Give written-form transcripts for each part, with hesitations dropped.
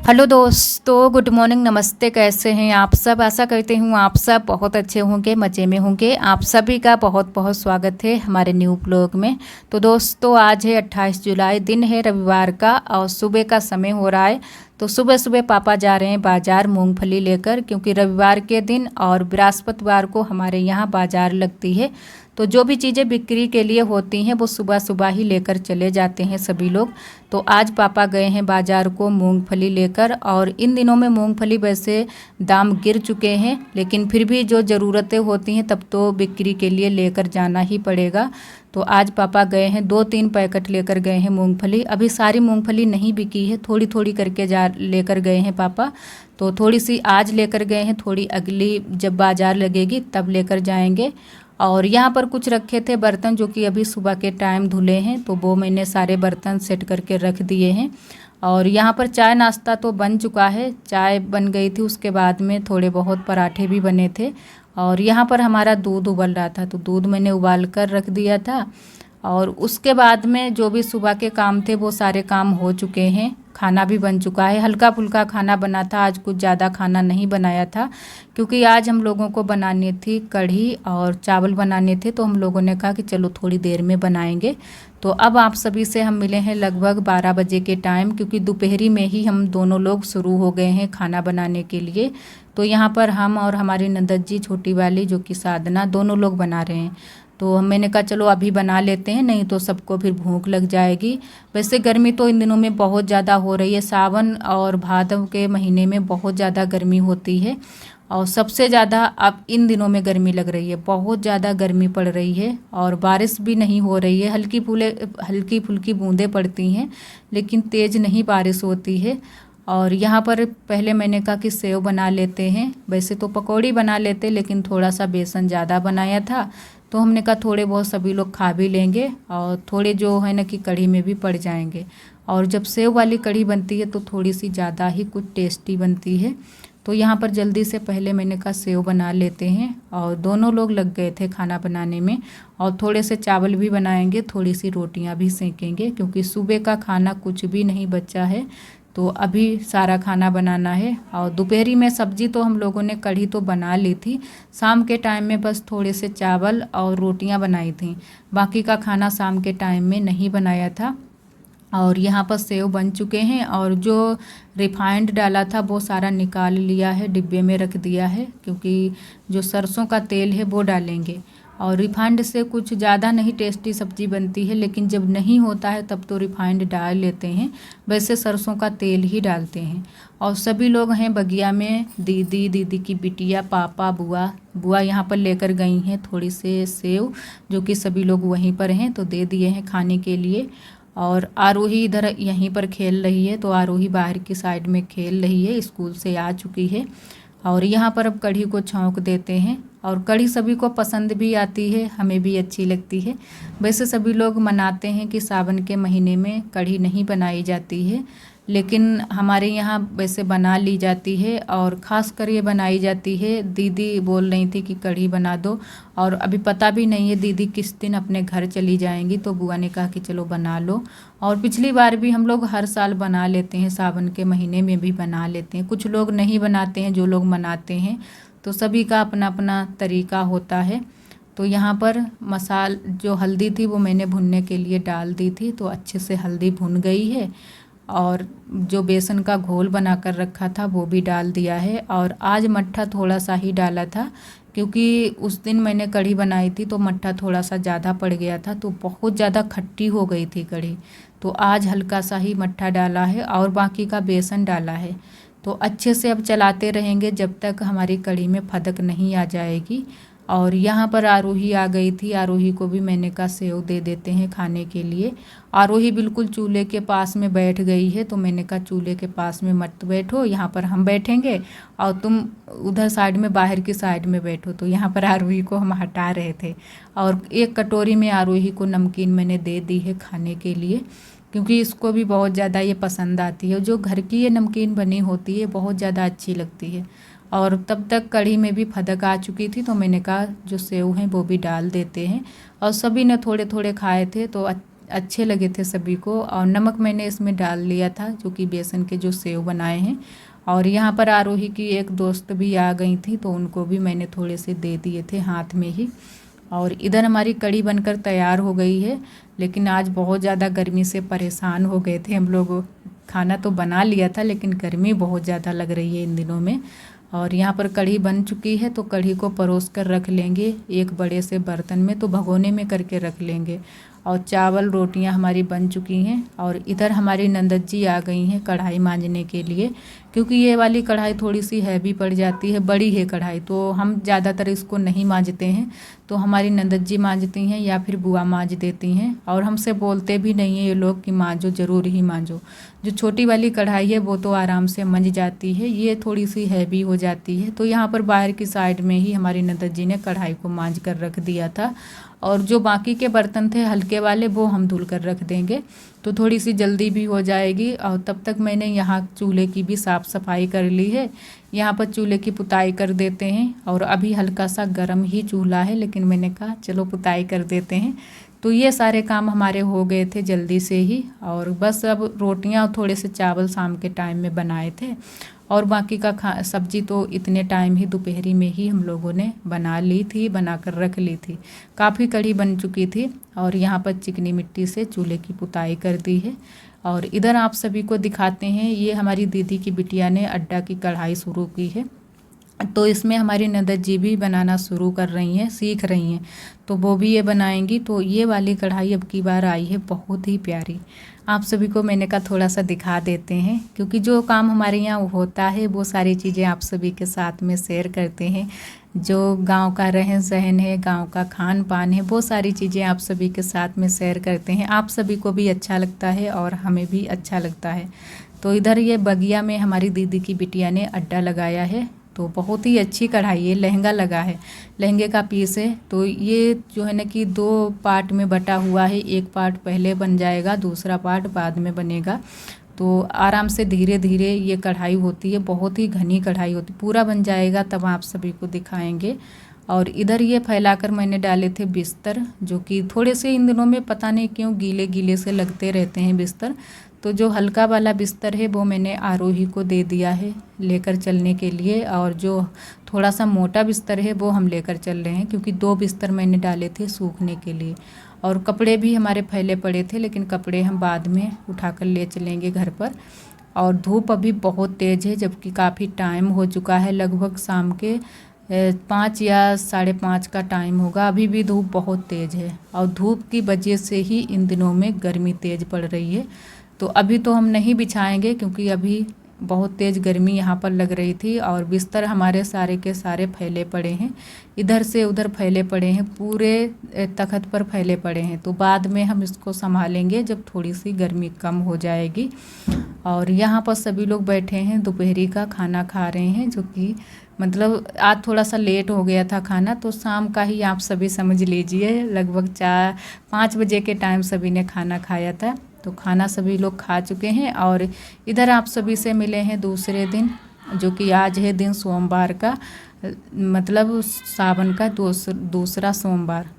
Hello दोस्तों, good morning, नमस्ते। कैसे हैं आप सब? आशा करती हूँ आप सब बहुत अच्छे होंगे, मज़े में होंगे। आप सभी का बहुत बहुत स्वागत है हमारे न्यू ब्लॉग में। तो दोस्तों, आज है 28 जुलाई, दिन है रविवार का और सुबह का समय हो रहा है। तो सुबह सुबह पापा जा रहे हैं बाज़ार मूंगफली लेकर, क्योंकि रविवार के दिन और बृहस्पतिवार को हमारे यहाँ बाज़ार लगती है। तो जो भी चीज़ें बिक्री के लिए होती हैं वो सुबह सुबह ही लेकर चले जाते हैं सभी लोग। तो आज पापा गए हैं बाज़ार को मूंगफली लेकर। और इन दिनों में मूंगफली वैसे दाम गिर चुके हैं, लेकिन फिर भी जो ज़रूरतें होती हैं तब तो बिक्री के लिए लेकर जाना ही पड़ेगा। तो आज पापा गए हैं, 2-3 पैकेट लेकर गए हैं मूंगफली। अभी सारी मूंगफली नहीं बिकी है, थोड़ी थोड़ी करके जा लेकर गए हैं पापा। तो थोड़ी सी आज लेकर गए हैं, थोड़ी अगली जब बाज़ार लगेगी तब लेकर जाएंगे। और यहाँ पर कुछ रखे थे बर्तन जो कि अभी सुबह के टाइम धुले हैं, तो वो मैंने सारे बर्तन सेट करके रख दिए हैं। और यहाँ पर चाय नाश्ता तो बन चुका है, चाय बन गई थी, उसके बाद में थोड़े बहुत पराठे भी बने थे। और यहाँ पर हमारा दूध उबल रहा था, तो दूध मैंने उबाल कर रख दिया था। और उसके बाद में जो भी सुबह के काम थे वो सारे काम हो चुके हैं, खाना भी बन चुका है। हल्का फुल्का खाना बना था, आज कुछ ज़्यादा खाना नहीं बनाया था, क्योंकि आज हम लोगों को बनानी थी कढ़ी और चावल बनाने थे। तो हम लोगों ने कहा कि चलो थोड़ी देर में बनाएंगे। तो अब आप सभी से हम मिले हैं लगभग 12 बजे के टाइम, क्योंकि दोपहरी में ही हम दोनों लोग शुरू हो गए हैं खाना बनाने के लिए। तो यहाँ पर हम और हमारी नंदत जी छोटी वाली जो कि साधना, दोनों लोग बना रहे हैं। तो मैंने कहा चलो अभी बना लेते हैं, नहीं तो सबको फिर भूख लग जाएगी। वैसे गर्मी तो इन दिनों में बहुत ज़्यादा हो रही है, सावन और भादव के महीने में बहुत ज़्यादा गर्मी होती है। और सबसे ज़्यादा अब इन दिनों में गर्मी लग रही है, बहुत ज़्यादा गर्मी पड़ रही है। और बारिश भी नहीं हो रही है, हल्की फुल्की बूंदें पड़ती हैं, लेकिन तेज़ नहीं बारिश होती है। और यहाँ पर पहले मैंने कहा कि सेव बना लेते हैं, वैसे तो पकौड़ी बना लेते, लेकिन थोड़ा सा बेसन ज़्यादा बनाया था। तो हमने कहा थोड़े बहुत सभी लोग खा भी लेंगे और थोड़े जो है ना कि कढ़ी में भी पड़ जाएंगे। और जब सेव वाली कढ़ी बनती है तो थोड़ी सी ज़्यादा ही कुछ टेस्टी बनती है। तो यहाँ पर जल्दी से पहले मैंने कहा सेव बना लेते हैं, और दोनों लोग लग गए थे खाना बनाने में। और थोड़े से चावल भी बनाएंगे, थोड़ी सी रोटियाँ भी सेकेंगे, क्योंकि सुबह का खाना कुछ भी नहीं बचा है। तो अभी सारा खाना बनाना है। और दोपहरी में सब्जी तो हम लोगों ने कढ़ी तो बना ली थी, शाम के टाइम में बस थोड़े से चावल और रोटियां बनाई थी, बाकी का खाना शाम के टाइम में नहीं बनाया था। और यहाँ पर सेव बन चुके हैं, और जो रिफाइंड डाला था वो सारा निकाल लिया है, डिब्बे में रख दिया है, क्योंकि जो सरसों का तेल है वो डालेंगे। और रिफाइंड से कुछ ज़्यादा नहीं टेस्टी सब्ज़ी बनती है, लेकिन जब नहीं होता है तब तो रिफाइंड डाल लेते हैं, वैसे सरसों का तेल ही डालते हैं। और सभी लोग हैं बगिया में, दीदी की बिटिया, पापा, बुआ बुआ यहाँ पर लेकर गई हैं थोड़ी से सेव, जो कि सभी लोग वहीं पर हैं, तो दे दिए हैं खाने के लिए। और आरोही इधर यहीं पर खेल रही है, तो आरोही बाहर की साइड में खेल रही है, स्कूल से आ चुकी है। और यहाँ पर अब कढ़ी को छौंक देते हैं। और कढ़ी सभी को पसंद भी आती है, हमें भी अच्छी लगती है। वैसे सभी लोग मनाते हैं कि सावन के महीने में कढ़ी नहीं बनाई जाती है, लेकिन हमारे यहाँ वैसे बना ली जाती है, और ख़ास कर ये बनाई जाती है। दीदी बोल रही थी कि कढ़ी बना दो, और अभी पता भी नहीं है दीदी किस दिन अपने घर चली जाएंगी, तो बुआ ने कहा कि चलो बना लो। और पिछली बार भी हम लोग हर साल बना लेते हैं, सावन के महीने में भी बना लेते हैं। कुछ लोग नहीं बनाते हैं, जो लोग मनाते हैं, तो सभी का अपना अपना तरीका होता है। तो यहाँ पर जो हल्दी थी वो मैंने भुनने के लिए डाल दी थी, तो अच्छे से हल्दी भुन गई है। और जो बेसन का घोल बना कर रखा था वो भी डाल दिया है। और आज मट्ठा थोड़ा सा ही डाला था, क्योंकि उस दिन मैंने कढ़ी बनाई थी तो मट्ठा थोड़ा सा ज़्यादा पड़ गया था, तो बहुत ज़्यादा खट्टी हो गई थी कढ़ी। तो आज हल्का सा ही मट्ठा डाला है और बाकी का बेसन डाला है। तो अच्छे से अब चलाते रहेंगे जब तक हमारी कढ़ी में फदक नहीं आ जाएगी। और यहाँ पर आरोही आ गई थी, आरोही को भी मैंने कहा सेव दे देते हैं खाने के लिए। आरोही बिल्कुल चूल्हे के पास में बैठ गई है, तो मैंने कहा चूल्हे के पास में मत बैठो, यहाँ पर हम बैठेंगे और तुम उधर साइड में बाहर की साइड में बैठो। तो यहाँ पर आरोही को हम हटा रहे थे। और एक कटोरी में आरोही को नमकीन मैंने दे दी है खाने के लिए, क्योंकि इसको भी बहुत ज़्यादा ये पसंद आती है। जो घर की ये नमकीन बनी होती है बहुत ज़्यादा अच्छी लगती है। और तब तक कढ़ी में भी फदक आ चुकी थी, तो मैंने कहा जो सेव हैं वो भी डाल देते हैं। और सभी ने थोड़े थोड़े खाए थे, तो अच्छे लगे थे सभी को। और नमक मैंने इसमें डाल लिया था, जो कि बेसन के जो सेव बनाए हैं। और यहाँ पर आरोही की एक दोस्त भी आ गई थी, तो उनको भी मैंने थोड़े से दे दिए थे हाथ में ही। और इधर हमारी कढ़ी बनकर तैयार हो गई है, लेकिन आज बहुत ज़्यादा गर्मी से परेशान हो गए थे हम लोग। खाना तो बना लिया था, लेकिन गर्मी बहुत ज़्यादा लग रही है इन दिनों में। और यहाँ पर कढ़ी बन चुकी है, तो कढ़ी को परोस कर रख लेंगे एक बड़े से बर्तन में, तो भगोने में करके रख लेंगे। और चावल रोटियां हमारी बन चुकी हैं। और इधर हमारी नंदत जी आ गई हैं कढ़ाई मांजने के लिए, क्योंकि ये वाली कढ़ाई थोड़ी सी हैवी पड़ जाती है, बड़ी है कढ़ाई, तो हम ज़्यादातर इसको नहीं मांजते हैं। तो हमारी नंदत जी मांजती हैं या फिर बुआ मांज देती हैं। और हमसे बोलते भी नहीं है ये लोग कि मांजो, ज़रूर ही मांजो। जो छोटी वाली कढ़ाई है वो तो आराम से मंज जाती है, ये थोड़ी सी हैवी हो जाती है। तो यहाँ पर बाहर की साइड में ही हमारी नंदत जी ने कढ़ाई को मांज कर रख दिया था। और जो बाकी के बर्तन थे हल्के वाले, वो हम धुल कर रख देंगे, तो थोड़ी सी जल्दी भी हो जाएगी। और तब तक मैंने यहाँ चूल्हे की भी साफ़ सफाई कर ली है। यहाँ पर चूल्हे की पुताई कर देते हैं। और अभी हल्का सा गर्म ही चूल्हा है, लेकिन मैंने कहा चलो पुताई कर देते हैं। तो ये सारे काम हमारे हो गए थे जल्दी से ही। और बस अब रोटियाँ और थोड़े से चावल शाम के टाइम में बनाए थे। और बाकी का सब्जी तो इतने टाइम ही दोपहरी में ही हम लोगों ने बना ली थी, बनाकर रख ली थी। काफ़ी कढ़ी बन चुकी थी। और यहाँ पर चिकनी मिट्टी से चूल्हे की पुताई कर दी है। और इधर आप सभी को दिखाते हैं, ये हमारी दीदी की बिटिया ने अड्डा की कढ़ाई शुरू की है। तो इसमें हमारी नंदत जी भी बनाना शुरू कर रही हैं, सीख रही हैं, तो वो भी ये बनाएंगी। तो ये वाली कढ़ाई अब की बार आई है, बहुत ही प्यारी। आप सभी को मैंने कहा थोड़ा सा दिखा देते हैं, क्योंकि जो काम हमारे यहाँ होता है वो सारी चीज़ें आप सभी के साथ में शेयर करते हैं। जो गांव का रहन सहन है, गांव का खान पान है, वो सारी चीज़ें आप सभी के साथ में शेयर करते हैं। आप सभी को भी अच्छा लगता है और हमें भी अच्छा लगता है। तो इधर ये बगिया में हमारी दीदी की बिटिया ने अड्डा लगाया है। तो बहुत ही अच्छी कढ़ाई है, लहंगा लगा है, लहंगे का पीस है। तो ये जो है ना कि 2 पार्ट में बटा हुआ है, एक पार्ट पहले बन जाएगा, दूसरा पार्ट बाद में बनेगा। तो आराम से धीरे धीरे ये कढ़ाई होती है, बहुत ही घनी कढ़ाई होती है। पूरा बन जाएगा तब आप सभी को दिखाएंगे। और इधर ये फैलाकर मैंने डाले थे बिस्तर, जो कि थोड़े से इन दिनों में पता नहीं क्यों गीले गीले से लगते रहते हैं बिस्तर। तो जो हल्का वाला बिस्तर है वो मैंने आरोही को दे दिया है लेकर चलने के लिए। और जो थोड़ा सा मोटा बिस्तर है वो हम लेकर चल रहे हैं, क्योंकि 2 बिस्तर मैंने डाले थे सूखने के लिए। और कपड़े भी हमारे फैले पड़े थे, लेकिन कपड़े हम बाद में उठाकर ले चलेंगे घर पर। और धूप अभी बहुत तेज़ है, जबकि काफ़ी टाइम हो चुका है, लगभग शाम के 5 या 5:30 का टाइम होगा। अभी भी धूप बहुत तेज़ है, और धूप की वजह से ही इन दिनों में गर्मी तेज़ पड़ रही है। तो अभी तो हम नहीं बिछाएंगे, क्योंकि अभी बहुत तेज़ गर्मी यहाँ पर लग रही थी। और बिस्तर हमारे सारे के सारे फैले पड़े हैं, इधर से उधर फैले पड़े हैं, पूरे तख्त पर फैले पड़े हैं। तो बाद में हम इसको संभालेंगे जब थोड़ी सी गर्मी कम हो जाएगी। और यहाँ पर सभी लोग बैठे हैं, दोपहरी का खाना खा रहे हैं, जो कि मतलब आज थोड़ा सा लेट हो गया था खाना, तो शाम का ही आप सभी समझ लीजिए, लगभग 4-5 बजे के टाइम सभी ने खाना खाया था। तो खाना सभी लोग खा चुके हैं। और इधर आप सभी से मिले हैं दूसरे दिन, जो कि आज है दिन सोमवार का, मतलब सावन का दूसरा सोमवार।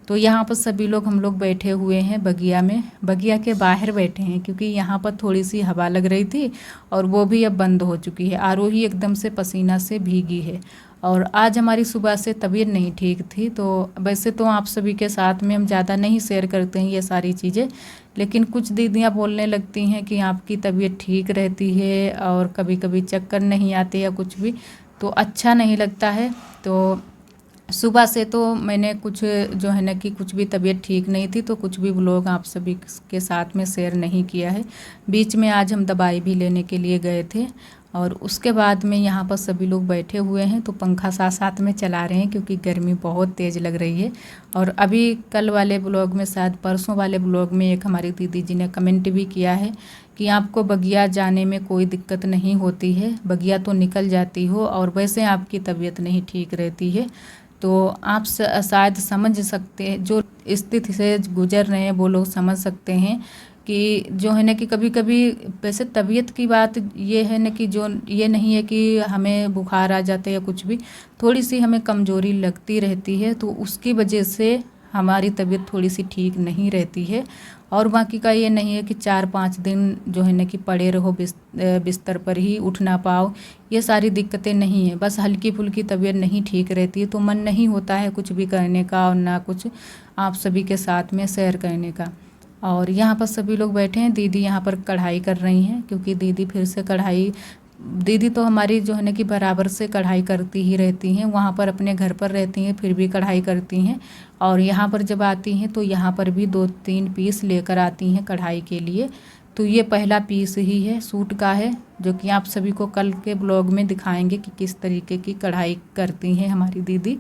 तो यहाँ पर सभी लोग हम लोग बैठे हुए हैं बगिया में, बगिया के बाहर बैठे हैं, क्योंकि यहाँ पर थोड़ी सी हवा लग रही थी और वो भी अब बंद हो चुकी है। आरोही एकदम से पसीना से भीगी है। और आज हमारी सुबह से तबीयत नहीं ठीक थी। तो वैसे तो आप सभी के साथ में हम ज़्यादा नहीं शेयर करते हैं ये सारी चीज़ें, लेकिन कुछ दीदियाँ बोलने लगती हैं कि आपकी तबीयत ठीक रहती है और कभी कभी चक्कर नहीं आते या कुछ भी, तो अच्छा नहीं लगता है। तो सुबह से तो मैंने कुछ जो है ना कि कुछ भी तबीयत ठीक नहीं थी, तो कुछ भी व्लॉग आप सभी के साथ में शेयर नहीं किया है। बीच में आज हम दवाई भी लेने के लिए गए थे। और उसके बाद में यहाँ पर सभी लोग बैठे हुए हैं, तो पंखा साथ साथ में चला रहे हैं, क्योंकि गर्मी बहुत तेज़ लग रही है। और अभी कल वाले ब्लॉग में, शायद परसों वाले ब्लॉग में, एक हमारी दीदी जी ने कमेंट भी किया है कि आपको बगिया जाने में कोई दिक्कत नहीं होती है, बगिया तो निकल जाती हो और वैसे आपकी तबीयत नहीं ठीक रहती है। तो आप शायद समझ सकते हैं, जो स्थिति से गुजर रहे हैं वो लोग समझ सकते हैं कि जो है ना कि कभी कभी, वैसे तबीयत की बात ये है ना कि जो ये नहीं है कि हमें बुखार आ जाता है या कुछ भी, थोड़ी सी हमें कमज़ोरी लगती रहती है, तो उसकी वजह से हमारी तबीयत थोड़ी सी ठीक नहीं रहती है। और बाकी का ये नहीं है कि 4-5 दिन जो है ना कि पड़े रहो बिस्तर पर ही, उठ ना पाओ, ये सारी दिक्कतें नहीं है। बस हल्की फुल्की तबीयत नहीं ठीक रहती है तो मन नहीं होता है कुछ भी करने का और ना कुछ आप सभी के साथ में शेयर करने का। और यहाँ पर सभी लोग बैठे हैं। दीदी यहाँ पर कढ़ाई कर रही हैं, क्योंकि दीदी फिर से कढ़ाई, दीदी तो हमारी जो है ना कि बराबर से कढ़ाई करती ही रहती हैं। वहाँ पर अपने घर पर रहती हैं फिर भी कढ़ाई करती हैं, और यहाँ पर जब आती हैं तो यहाँ पर भी 2-3 पीस लेकर आती हैं कढ़ाई के लिए। तो ये पहला पीस ही है, सूट का है, जो कि आप सभी को कल के ब्लॉग में दिखाएंगे कि किस तरीके की कढ़ाई करती हैं हमारी दीदी।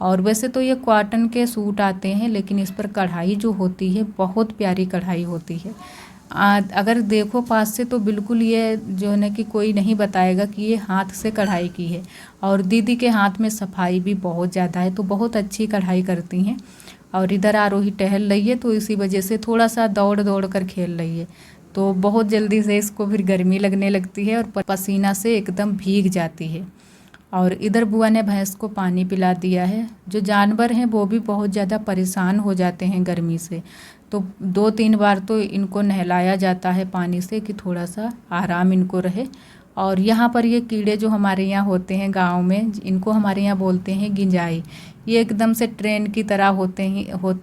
और वैसे तो ये कॉटन के सूट आते हैं, लेकिन इस पर कढ़ाई जो होती है बहुत प्यारी कढ़ाई होती है। अगर देखो पास से तो बिल्कुल ये जो है ना कि कोई नहीं बताएगा कि ये हाथ से कढ़ाई की है। और दीदी के हाथ में सफाई भी बहुत ज़्यादा है, तो बहुत अच्छी कढ़ाई करती हैं। और इधर आरोही टहल रही है, तो इसी वजह से थोड़ा सा दौड़ दौड़ कर खेल रही है, तो बहुत जल्दी से इसको फिर गर्मी लगने लगती है और पसीना से एकदम भीग जाती है। और इधर बुआ ने भैंस को पानी पिला दिया है। जो जानवर हैं वो भी बहुत ज़्यादा परेशान हो जाते हैं गर्मी से, तो 2-3 बार तो इनको नहलाया जाता है पानी से कि थोड़ा सा आराम इनको रहे। और यहाँ पर ये कीड़े जो हमारे यहाँ होते हैं गांव में, इनको हमारे यहाँ बोलते हैं गिंजाई। ये एकदम से ट्रेन की तरह होती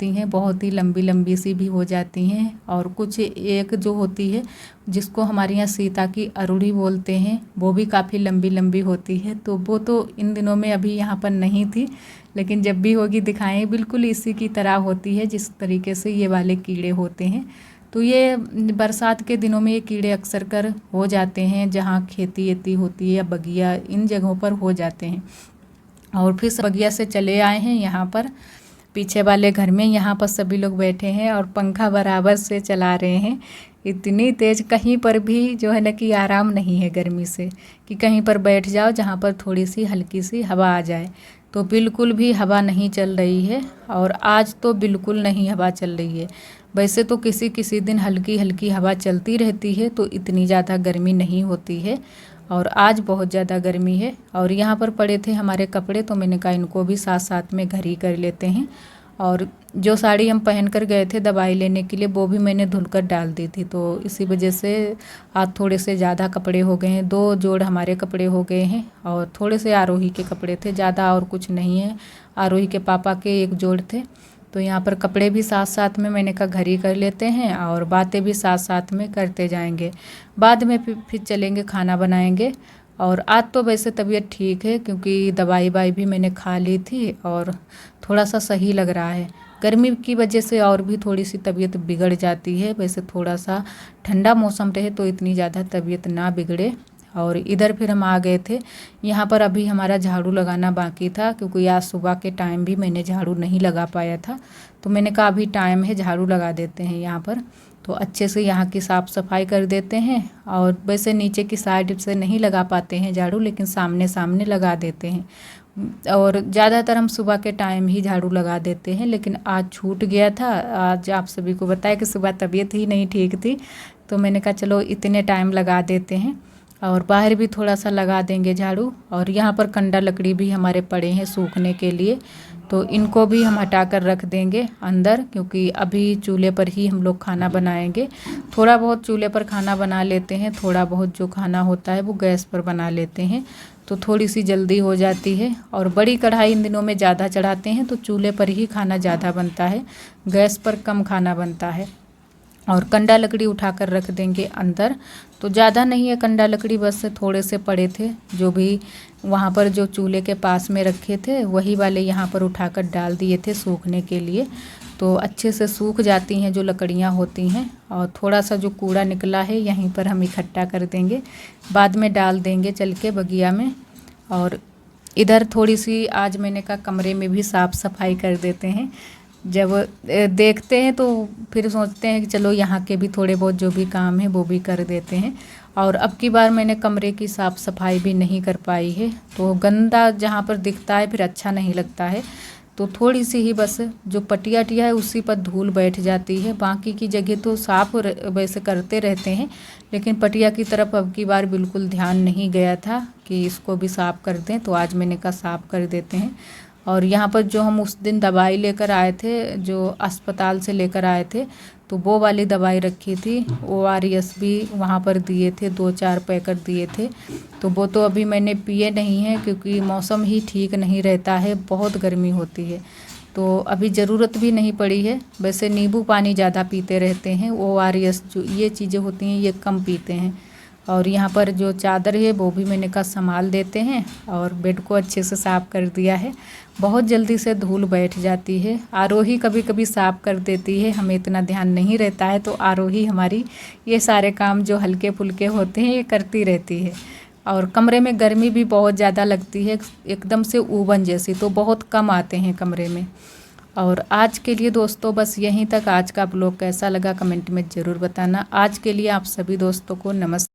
हैं, बहुत ही लंबी लंबी सी भी हो जाती हैं। और कुछ एक जो होती है जिसको हमारे यहाँ सीता की अरूढ़ी बोलते हैं, वो भी काफ़ी लंबी लंबी होती है। तो वो तो इन दिनों में अभी यहाँ पर नहीं थी, लेकिन जब भी होगी दिखाएं। बिल्कुल इसी की तरह होती है जिस तरीके से ये वाले कीड़े होते हैं। तो ये बरसात के दिनों में ये कीड़े अक्सर कर हो जाते हैं, जहाँ खेती वेती होती है या बगिया, इन जगहों पर हो जाते हैं। और फिर बगिया से चले आए हैं यहाँ पर पीछे वाले घर में। यहाँ पर सभी लोग बैठे हैं और पंखा बराबर से चला रहे हैं। इतनी तेज़, कहीं पर भी जो है ना कि आराम नहीं है गर्मी से कि कहीं पर बैठ जाओ जहाँ पर थोड़ी सी हल्की सी हवा आ जाए। तो बिल्कुल भी हवा नहीं चल रही है, और आज तो बिल्कुल नहीं हवा चल रही है। वैसे तो किसी किसी दिन हल्की हल्की हवा चलती रहती है तो इतनी ज़्यादा गर्मी नहीं होती है, और आज बहुत ज़्यादा गर्मी है। और यहाँ पर पड़े थे हमारे कपड़े, तो मैंने कहा इनको भी साथ साथ में घर ही कर लेते हैं। और जो साड़ी हम पहन कर गए थे दवाई लेने के लिए, वो भी मैंने धुलकर डाल दी थी, तो इसी वजह से आज थोड़े से ज़्यादा कपड़े हो गए हैं। 2 जोड़ हमारे कपड़े हो गए हैं, और थोड़े से आरोही के कपड़े थे, ज़्यादा और कुछ नहीं है। आरोही के पापा के 1 जोड़ थे। तो यहाँ पर कपड़े भी साथ साथ में मैंने कहा घर ही कर लेते हैं, और बातें भी साथ साथ में करते जाएंगे। बाद में फिर चलेंगे, खाना बनाएंगे। और आज तो वैसे तबीयत ठीक है, क्योंकि दवाई भी मैंने खा ली थी और थोड़ा सा सही लग रहा है। गर्मी की वजह से और भी थोड़ी सी तबीयत बिगड़ जाती है। वैसे थोड़ा सा ठंडा मौसम रहे तो इतनी ज़्यादा तबीयत ना बिगड़े। और इधर फिर हम आ गए थे। यहाँ पर अभी हमारा झाड़ू लगाना बाकी था, क्योंकि आज सुबह के टाइम भी मैंने झाड़ू नहीं लगा पाया था, तो मैंने कहा अभी टाइम है झाड़ू लगा देते हैं यहाँ पर। तो अच्छे से यहाँ की साफ़ सफाई कर देते हैं। और वैसे नीचे की साइड से नहीं लगा पाते हैं झाड़ू, लेकिन सामने सामने लगा देते हैं। और ज़्यादातर हम सुबह के टाइम ही झाड़ू लगा देते हैं, लेकिन आज छूट गया था। आज आप सभी को बताया कि सुबह तबीयत ही नहीं ठीक थी, तो मैंने कहा चलो इतने टाइम लगा देते हैं। और बाहर भी थोड़ा सा लगा देंगे झाड़ू। और यहाँ पर कंडा लकड़ी भी हमारे पड़े हैं सूखने के लिए, तो इनको भी हम हटा कर रख देंगे अंदर, क्योंकि अभी चूल्हे पर ही हम लोग खाना बनाएंगे। थोड़ा बहुत चूल्हे पर खाना बना लेते हैं, थोड़ा बहुत जो खाना होता है वो गैस पर बना लेते हैं, तो थोड़ी सी जल्दी हो जाती है। और बड़ी कढ़ाई इन दिनों में ज़्यादा चढ़ाते हैं, तो चूल्हे पर ही खाना ज़्यादा बनता है, गैस पर कम खाना बनता है। और कंडा लकड़ी उठाकर रख देंगे अंदर। तो ज़्यादा नहीं है कंडा लकड़ी, बस थोड़े से पड़े थे, जो भी वहाँ पर जो चूल्हे के पास में रखे थे वही वाले यहाँ पर उठाकर डाल दिए थे सूखने के लिए। तो अच्छे से सूख जाती हैं जो लकड़ियाँ होती हैं। और थोड़ा सा जो कूड़ा निकला है यहीं पर हम इकट्ठा कर देंगे, बाद में डाल देंगे चल के बगिया में। और इधर थोड़ी सी आज मैंने कहा कमरे में भी साफ़ सफाई कर देते हैं। जब देखते हैं तो फिर सोचते हैं कि चलो यहाँ के भी थोड़े बहुत जो भी काम है वो भी कर देते हैं। और अब की बार मैंने कमरे की साफ़ सफाई भी नहीं कर पाई है, तो गंदा जहाँ पर दिखता है फिर अच्छा नहीं लगता है। तो थोड़ी सी ही बस जो पटिया टिया है उसी पर धूल बैठ जाती है, बाकी की जगह तो साफ़ वैसे करते रहते हैं, लेकिन पटिया की तरफ अब की बार बिल्कुल ध्यान नहीं गया था कि इसको भी साफ़ कर दें, तो आज मैंने कहा साफ़ कर देते हैं। और यहाँ पर जो हम उस दिन दवाई लेकर आए थे, जो अस्पताल से लेकर आए थे, तो वो वाली दवाई रखी थी। ORS भी वहाँ पर दिए थे, 2-4 पैकेट दिए थे। तो वो तो अभी मैंने पिए नहीं हैं क्योंकि मौसम ही ठीक नहीं रहता है, बहुत गर्मी होती है, तो अभी ज़रूरत भी नहीं पड़ी है। वैसे नींबू पानी ज़्यादा पीते रहते हैं, ORS जो ये चीज़ें होती हैं ये कम पीते हैं। और यहाँ पर जो चादर है वो भी मैंने कहा संभाल देते हैं, और बेड को अच्छे से साफ़ कर दिया है। बहुत जल्दी से धूल बैठ जाती है। आरोही कभी कभी साफ़ कर देती है, हमें इतना ध्यान नहीं रहता है, तो आरोही हमारी ये सारे काम जो हल्के फुल्के होते हैं ये करती रहती है। और कमरे में गर्मी भी बहुत ज़्यादा लगती है, एकदम से ऊबन जैसी, तो बहुत कम आते हैं कमरे में। और आज के लिए दोस्तों बस यहीं तक। आज का ब्लॉग कैसा लगा कमेंट में ज़रूर बताना। आज के लिए आप सभी दोस्तों को नमस्ते।